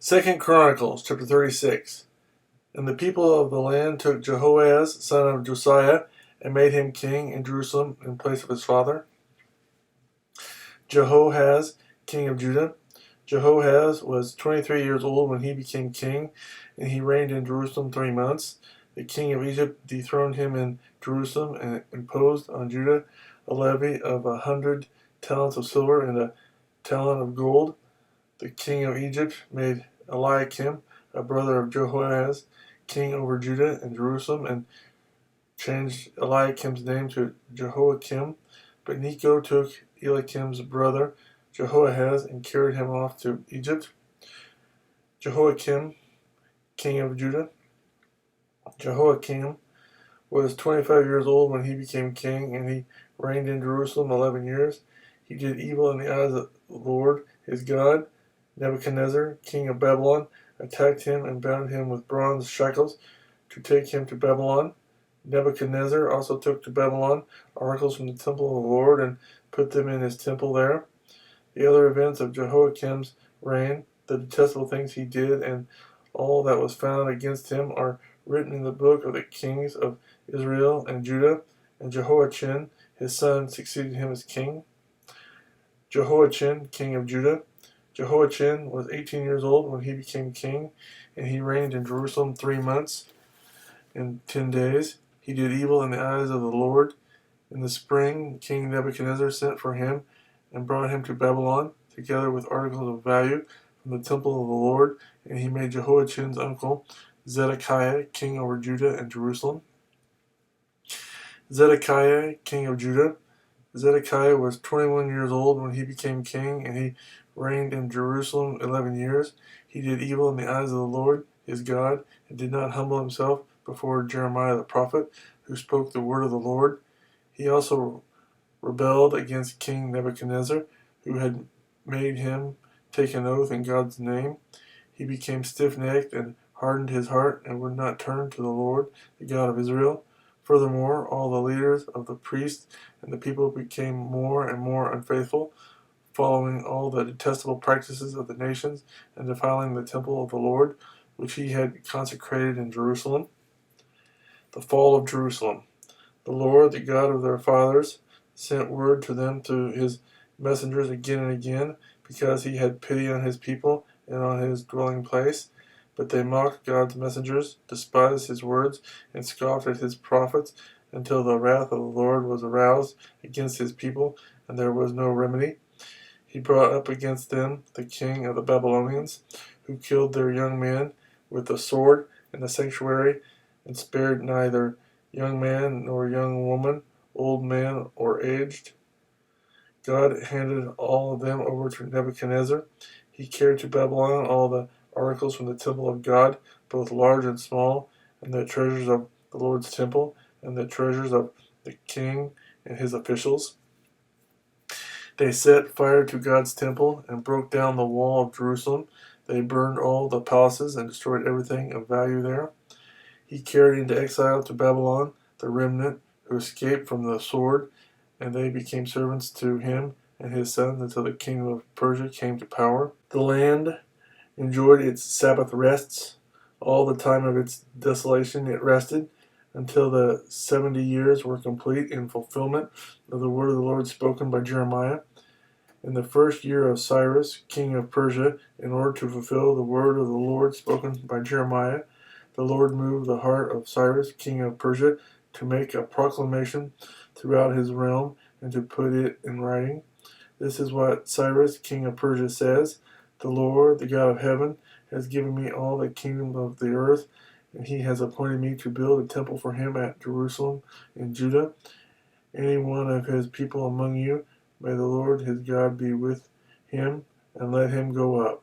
Second Chronicles chapter 36. And the people of the land took Jehoahaz, son of Josiah, and made him king in Jerusalem in place of his father, Jehoahaz, king of Judah. Jehoahaz was 23 years old when he became king, and he reigned in Jerusalem 3 months. The king of Egypt dethroned him in Jerusalem and imposed on Judah a levy of 100 talents of silver and a talent of gold. The king of Egypt made Eliakim, a brother of Jehoahaz, king over Judah and Jerusalem, and changed Eliakim's name to Jehoiakim. But Necho took Eliakim's brother Jehoahaz and carried him off to Egypt. Jehoiakim, king of Judah. Jehoiakim was 25 years old when he became king, and he reigned in Jerusalem 11 years. He did evil in the eyes of the Lord his God. Nebuchadnezzar, king of Babylon, attacked him and bound him with bronze shackles to take him to Babylon. Nebuchadnezzar also took to Babylon articles from the temple of the Lord and put them in his temple there. The other events of Jehoiakim's reign, the detestable things he did, and all that was found against him are written in the book of the kings of Israel and Judah, and Jehoiachin, his son, succeeded him as king. Jehoiachin, king of Judah. Jehoiachin was 18 years old when he became king, and he reigned in Jerusalem 3 months and 10 days. He did evil in the eyes of the Lord. In the spring, King Nebuchadnezzar sent for him and brought him to Babylon, together with articles of value from the temple of the Lord, and he made Jehoiachin's uncle, Zedekiah, king over Judah and Jerusalem. Zedekiah, king of Judah. Zedekiah was 21 years old when he became king, and he reigned in Jerusalem 11 years. He did evil in the eyes of the Lord his God, and did not humble himself before Jeremiah the prophet, who spoke the word of the Lord. He also rebelled against King Nebuchadnezzar, who had made him take an oath in God's name. He became stiff-necked and hardened his heart, and would not turn to the Lord, the God of Israel. Furthermore, all the leaders of the priests and the people became more and more unfaithful, following all the detestable practices of the nations and defiling the temple of the Lord, which he had consecrated in Jerusalem. The fall of Jerusalem. The Lord, the God of their fathers, sent word to them through his messengers again and again, because he had pity on his people and on his dwelling place. But they mocked God's messengers, despised his words, and scoffed at his prophets, until the wrath of the Lord was aroused against his people, and there was no remedy. He brought up against them the king of the Babylonians, who killed their young men with the sword in the sanctuary, and spared neither young man nor young woman, old man or aged. God handed all of them over to Nebuchadnezzar. He carried to Babylon all the articles from the temple of God, both large and small, and the treasures of the Lord's temple, and the treasures of the king and his officials. They set fire to God's temple and broke down the wall of Jerusalem. They burned all the palaces and destroyed everything of value there. He carried into exile to Babylon the remnant who escaped from the sword, and they became servants to him and his sons until the kingdom of Persia came to power. The land enjoyed its Sabbath rests. All the time of its desolation it rested, until the 70 years were complete in fulfillment of the word of the Lord spoken by Jeremiah. In the first year of Cyrus, king of Persia, in order to fulfill the word of the Lord spoken by Jeremiah, the Lord moved the heart of Cyrus, king of Persia, to make a proclamation throughout his realm and to put it in writing. This is what Cyrus, king of Persia, says: The Lord, the God of heaven, has given me all the kingdom of the earth, and he has appointed me to build a temple for him at Jerusalem in Judah. Any one of his people among you, may the Lord his God be with him, and let him go up.